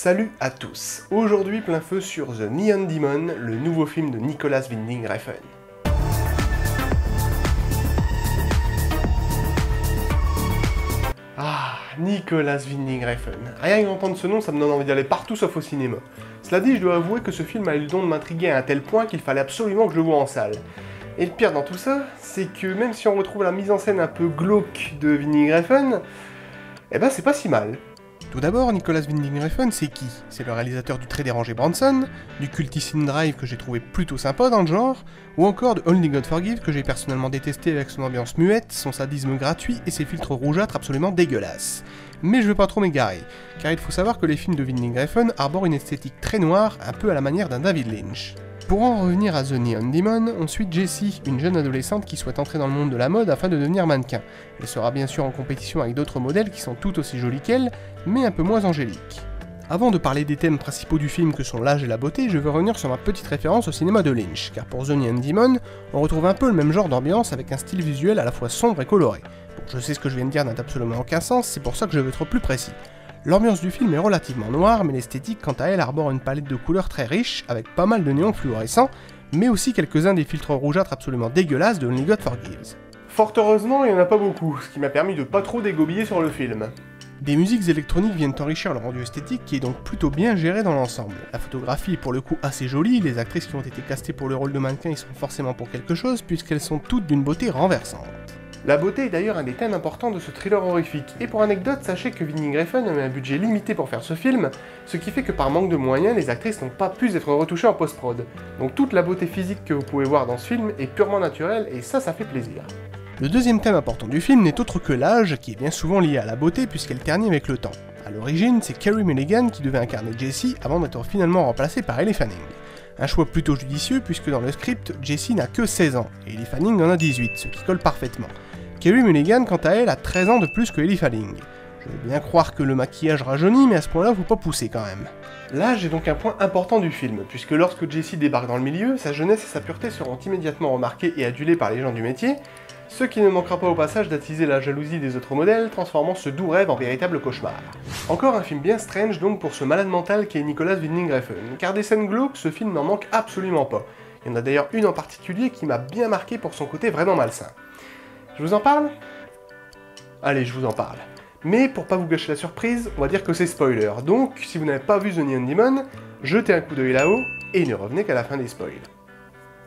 Salut à tous. Aujourd'hui, plein feu sur The Neon Demon, le nouveau film de Nicolas Winding Refn. Ah, Nicolas Winding Refn. Rien qu'entendre ce nom, ça me donne envie d'aller partout sauf au cinéma. Cela dit, je dois avouer que ce film a eu le don de m'intriguer à un tel point qu'il fallait absolument que je le voie en salle. Et le pire dans tout ça, c'est que même si on retrouve la mise en scène un peu glauque de Winding Refn, eh ben c'est pas si mal. Tout d'abord, Nicolas Winding Refn, c'est qui? C'est le réalisateur du très dérangé Bronson, du cultissime Drive que j'ai trouvé plutôt sympa dans le genre, ou encore de Only God Forgive que j'ai personnellement détesté avec son ambiance muette, son sadisme gratuit et ses filtres rougeâtres absolument dégueulasses. Mais je veux pas trop m'égarer, car il faut savoir que les films de Winding Refn arborent une esthétique très noire, un peu à la manière d'un David Lynch. Pour en revenir à The Neon Demon, on suit Jessie, une jeune adolescente qui souhaite entrer dans le monde de la mode afin de devenir mannequin. Elle sera bien sûr en compétition avec d'autres modèles qui sont tout aussi jolis qu'elle, mais un peu moins angéliques. Avant de parler des thèmes principaux du film que sont l'âge et la beauté, je veux revenir sur ma petite référence au cinéma de Lynch, car pour The Neon Demon, on retrouve un peu le même genre d'ambiance avec un style visuel à la fois sombre et coloré. Bon, je sais ce que je viens de dire n'a absolument aucun sens, c'est pour ça que je veux être plus précis. L'ambiance du film est relativement noire, mais l'esthétique quant à elle arbore une palette de couleurs très riche, avec pas mal de néons fluorescents, mais aussi quelques-uns des filtres rougeâtres absolument dégueulasses de Only God Forgives. Fort heureusement, il n'y en a pas beaucoup, ce qui m'a permis de pas trop dégobiller sur le film. Des musiques électroniques viennent enrichir le rendu esthétique qui est donc plutôt bien géré dans l'ensemble. La photographie est pour le coup assez jolie, les actrices qui ont été castées pour le rôle de mannequin y sont forcément pour quelque chose, puisqu'elles sont toutes d'une beauté renversante. La beauté est d'ailleurs un des thèmes importants de ce thriller horrifique, et pour anecdote, sachez que Winding Refn avait un budget limité pour faire ce film, ce qui fait que par manque de moyens, les actrices n'ont pas pu être retouchées en post-prod. Donc toute la beauté physique que vous pouvez voir dans ce film est purement naturelle, et ça fait plaisir. Le deuxième thème important du film n'est autre que l'âge, qui est bien souvent lié à la beauté puisqu'elle ternit avec le temps. A l'origine, c'est Carey Mulligan qui devait incarner Jessie avant d'être finalement remplacée par Elle Fanning. Un choix plutôt judicieux puisque dans le script, Jessie n'a que 16 ans, et Elle Fanning en a 18, ce qui colle parfaitement. Carey Mulligan, quant à elle, a 13 ans de plus que Elle Fanning. Je veux bien croire que le maquillage rajeunit, mais à ce point-là, faut pas pousser quand même. L'âge est donc un point important du film, puisque lorsque Jessie débarque dans le milieu, sa jeunesse et sa pureté seront immédiatement remarquées et adulées par les gens du métier, ce qui ne manquera pas au passage d'attiser la jalousie des autres modèles, transformant ce doux rêve en véritable cauchemar. Encore un film bien strange donc pour ce malade mental qu'est Nicolas Winding Refn, car des scènes glauques, ce film n'en manque absolument pas. Il y en a d'ailleurs une en particulier qui m'a bien marqué pour son côté vraiment malsain. Je vous en parle? Allez, je vous en parle. Mais pour pas vous gâcher la surprise, on va dire que c'est spoiler, donc si vous n'avez pas vu The Neon Demon, jetez un coup d'œil là-haut, et ne revenez qu'à la fin des spoils.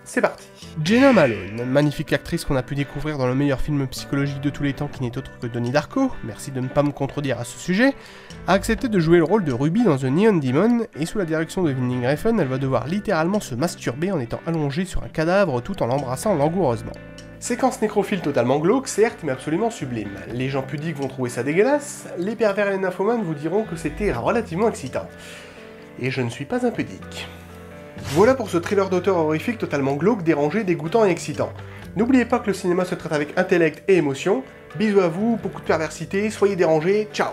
C'est parti. Jenna Malone, magnifique actrice qu'on a pu découvrir dans le meilleur film psychologique de tous les temps qui n'est autre que Donnie Darko, merci de ne pas me contredire à ce sujet, a accepté de jouer le rôle de Ruby dans The Neon Demon, et sous la direction de Winding Refn, elle va devoir littéralement se masturber en étant allongée sur un cadavre tout en l'embrassant langoureusement. Séquence nécrophile totalement glauque, certes, mais absolument sublime. Les gens pudiques vont trouver ça dégueulasse, les pervers et les nymphomanes vous diront que c'était relativement excitant. Et je ne suis pas impudique. Voilà pour ce thriller d'auteur horrifique totalement glauque, dérangé, dégoûtant et excitant. N'oubliez pas que le cinéma se traite avec intellect et émotion. Bisous à vous, beaucoup de perversité, soyez dérangés, ciao!